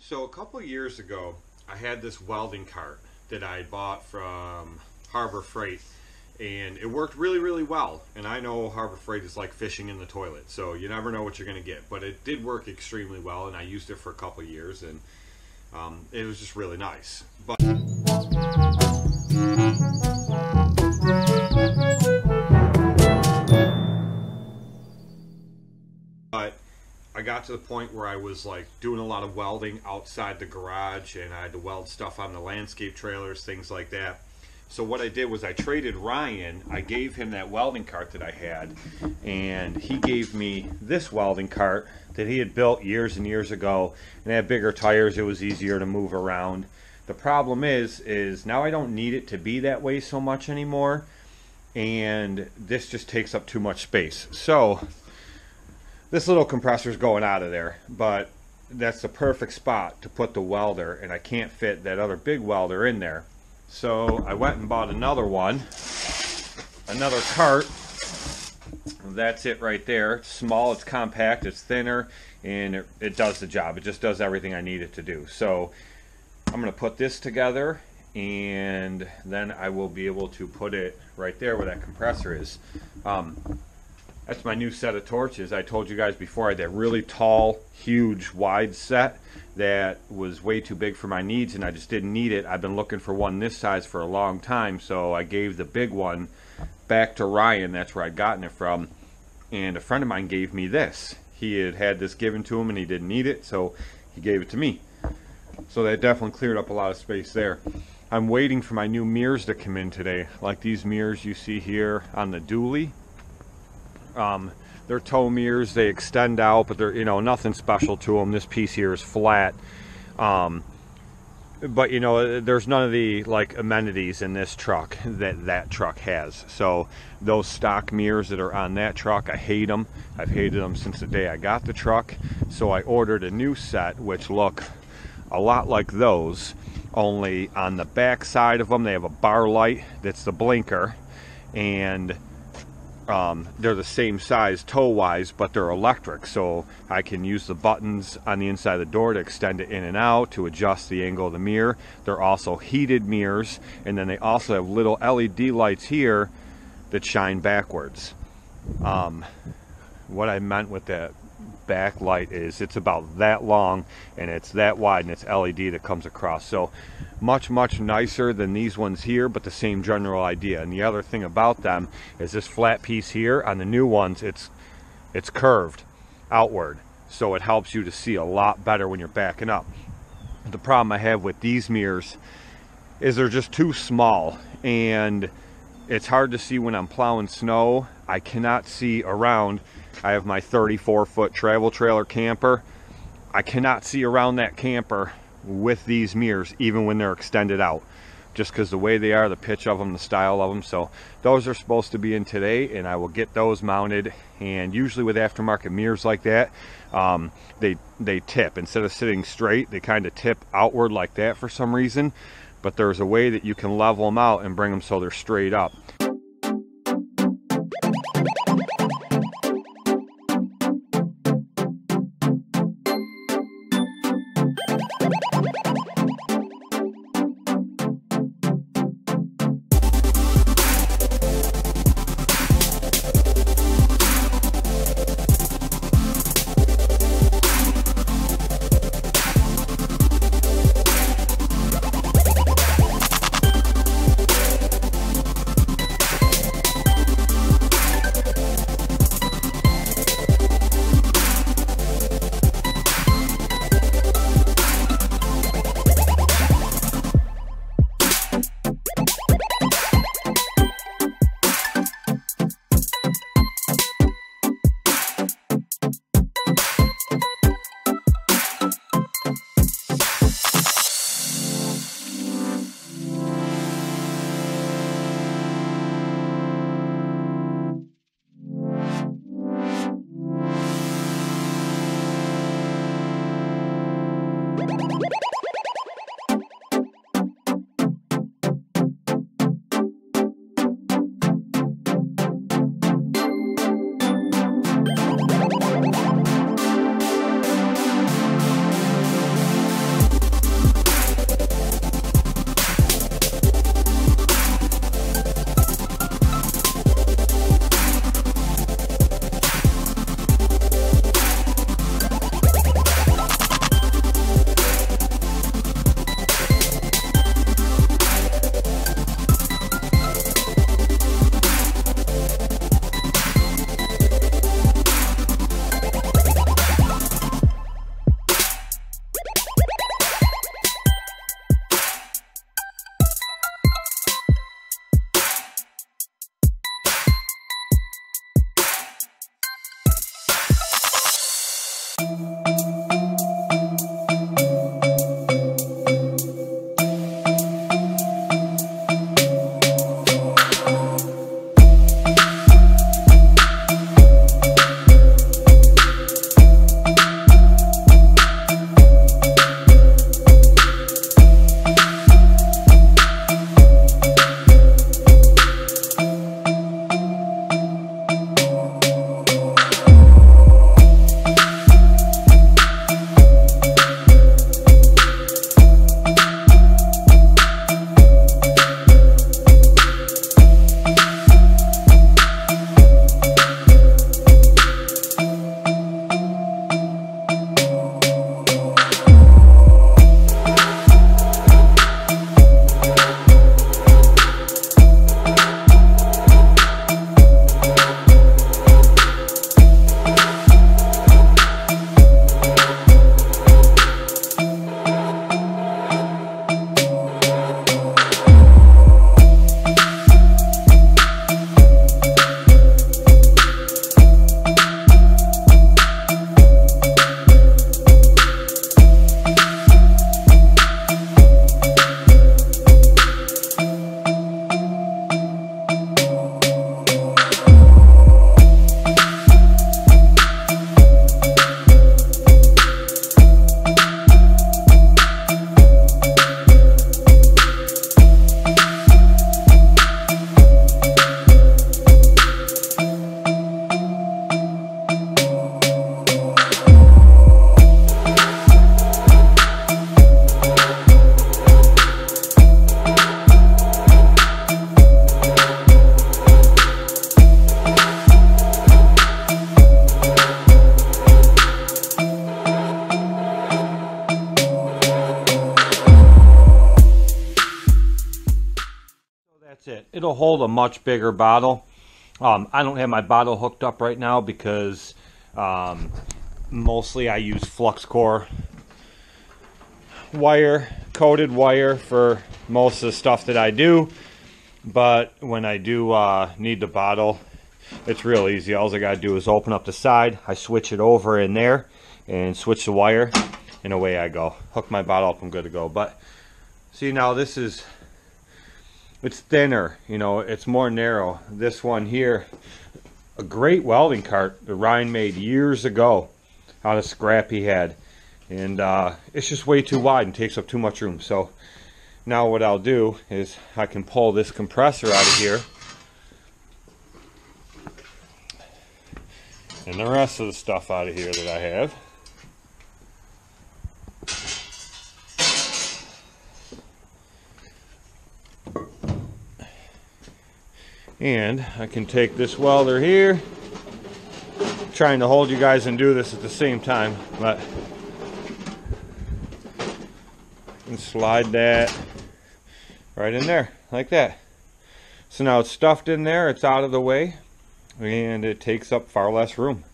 So a couple years ago, I had this welding cart that I bought from Harbor Freight, and it worked really, really well. And I know Harbor Freight is like fishing in the toilet, so you never know what you're going to get. But it did work extremely well, and I used it for a couple years, and it was just really nice. But I got to the point where I was like doing a lot of welding outside the garage, and I had to weld stuff on the landscape trailers, things like that. So what I did was I traded Ryan. I gave him that welding cart that I had, and he gave me this welding cart that he had built years and years ago, and it had bigger tires. It was easier to move around. The problem is now I don't need it to be that way so much anymore, and this just takes up too much space. So this little compressor is going out of there, but that's the perfect spot to put the welder, and I can't fit that other big welder in there. So I went and bought another one, another cart. That's it right there. It's small, it's compact, it's thinner, and it does the job. It just does everything I need it to do. So I'm going to put this together, and then I will be able to put it right there where that compressor is. That's my new set of torches. I told you guys before I had that really tall, huge, wide set that was way too big for my needs, and I just didn't need it. I've been looking for one this size for a long time, so I gave the big one back to Ryan. That's where I'd gotten it from. And a friend of mine gave me this. He had had this given to him and he didn't need it, so he gave it to me. So that definitely cleared up a lot of space there. I'm waiting for my new mirrors to come in today, like these mirrors you see here on the dually. They're tow mirrors. They extend out, but they're, you know, nothing special to them. This piece here is flat, but you know, there's none of the like amenities in this truck that truck has. So those stock mirrors that are on that truck, I hate them. I've hated them since the day I got the truck. So I ordered a new set which look a lot like those, only on the back side of them they have a bar light that's the blinker, and they're the same size tow-wise, but they're electric, so I can use the buttons on the inside of the door to extend it in and out, to adjust the angle of the mirror. They're also heated mirrors, and then they also have little LED lights here that shine backwards. What I meant with that backlight is it's about that long and it's that wide, and it's LED that comes across. So much nicer than these ones here, but the same general idea. And the other thing about them is this flat piece here on the new ones, it's curved outward, so it helps you to see a lot better when you're backing up. The problem I have with these mirrors is they're just too small, and it's hard to see when I'm plowing snow. I cannot see around. I have my 34-foot travel trailer camper. I cannot see around that camper with these mirrors, even when they're extended out, just because the way they are, the pitch of them, the style of them. So those are supposed to be in today, and I will get those mounted. And usually with aftermarket mirrors like that, they tip. Instead of sitting straight, they kind of tip outward like that for some reason. But there's a way that you can level them out and bring them so they're straight up. that's it. It'll hold a much bigger bottle. I don't have my bottle hooked up right now because mostly I use flux core wire, coated wire for most of the stuff that I do. But when I do need the bottle, it's real easy. All I gotta do is open up the side, I switch it over in there and switch the wire, and away I go. Hook my bottle up, I'm good to go. But see, now this is, it's thinner, you know, it's more narrow. This one here, a great welding cart that Ryan made years ago out of scrap he had, and it's just way too wide and takes up too much room. So now what I'll do is I can pull this compressor out of here, and the rest of the stuff out of here that I have. And I can take this welder here, trying to hold you guys and do this at the same time, but and slide that right in there like that. So now it's stuffed in there, it's out of the way, and it takes up far less room.